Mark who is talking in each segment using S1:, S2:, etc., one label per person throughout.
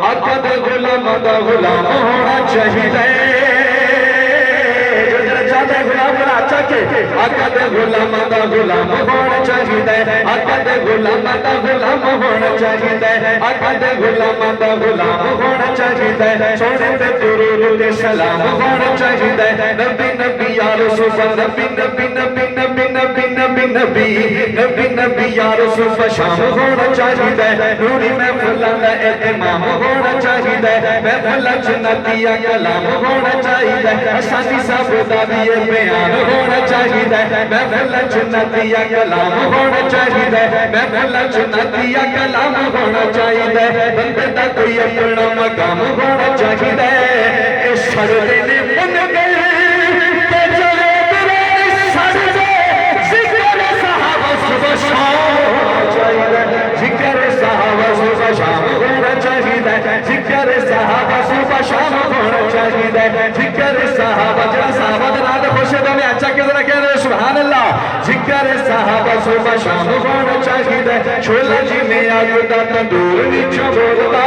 S1: آقا دے غلام دا غلام ہونا چاہیے آقا دے غلام دا غلام ہونا چاہیے آقا دے غلام دا غلام ہونا چاہیے آقا دے غلام دا غلام ہونا چاہیے سونے تے درود تے سلام ہونا چاہیے نبی نبی یا رسول نبی نبی نبی نبی نبی نبی نبی نبی نبی یا رسول شام ہونا چاہیے نوری محفل دا اہتمام ہونا چاہیے محفل جنتیہ کلام ہونا چاہیے آسانی صاحب دا بھی یہ بیان ہونا چاہیے محفل جنتیہ کلام ہونا چاہیے محفل جنتیہ کلام ہونا چاہیے بندے دا کوئی اپنا مقام ہونا چاہیے اے سردے نے من گئے تے جواب رہے سردے ذکر صحابہ صبح شام ہونا چاہیے ذکر صحابہ صبح شام ہونا چاہیے ذکر صحابہ صبح شام ہونا چاہیے ذکر صحابہ جڑا صحابہ دے نال خوش ہے میں اچھا کہ ذرا کہہ رہے سبحان اللہ ذکر صحابہ صبح شام ہونا چاہیے شولا جی میں آگ دا تندور وچوں بولدا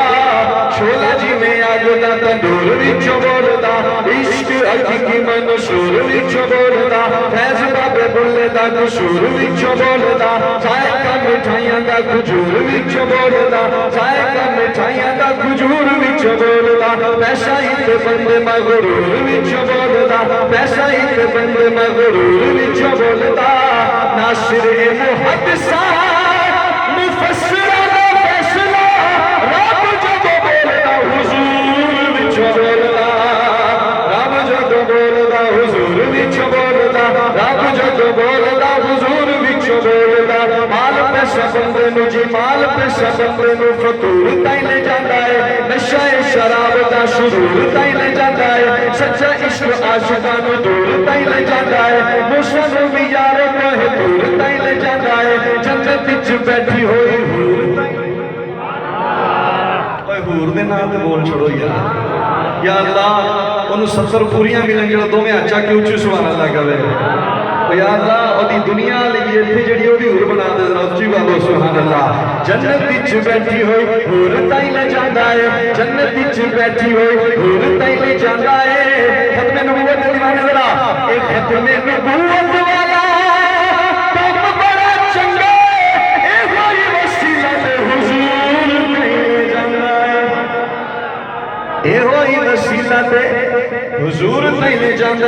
S1: شولا جی میں آگ دا تندور وچوں بولدا عشق حقیقی منشور وچوں بولدا فیض بابے بلے دا قصور وچوں بولدا ذائقہ مٹھائیاں دا کھجور وچوں بولدا ذائقہ مٹھائیاں دا کھجور وچوں بولدا پیسہ ہی تے بندے مغرور وچوں بولدا پیسہ ہی تے بندے مغرور وچوں بولدا ناصر محدثہ مفسر دا فیصلہ رب جدو بولدا حضور وچوں بولدا رب جدو بولدا حضور وچوں بولدا رب جدو بولدا حضور وچوں بولدا مال پیسہ بندے نو جی مال پیسہ بندے نو فطور تائیں لے جاندا ہے نشہ شراب دا شرور تائیں لے جاندا ہے سچا عشق عاشقاں نو دور تائیں لے جاندا ہے موسیٰ نو بھی یار کوہ دور تائیں لے جاندا ہے جنت وچ بیٹھی ہوئی حور تائیں اوے حور دے نام تے بول چھوڑو یار یا اللہ انہوں 70 پوریاں ملیں گے دو میں اچھا کیوں چو سبحان اللہ کہے یا اللہ اور دنیا لگی تھی جڑی وہ بھی حور بنا دے ذرا اچھی بات سبحان اللہ جنت وچ بیٹھی ہوئی حور تائیں لے جاندا ہے جنت وچ بیٹھی ہوئی حور تائیں لے جاندا ہے ختم نبوت دی دیوانے ذرا ایک ختم نبوت والا کم بڑا چنگا اے ہوئی وسیلہ تے حضور تائیں لے جاندا ہے اے ہوئی وسیلہ تے حضور تائیں لے جاندا ہے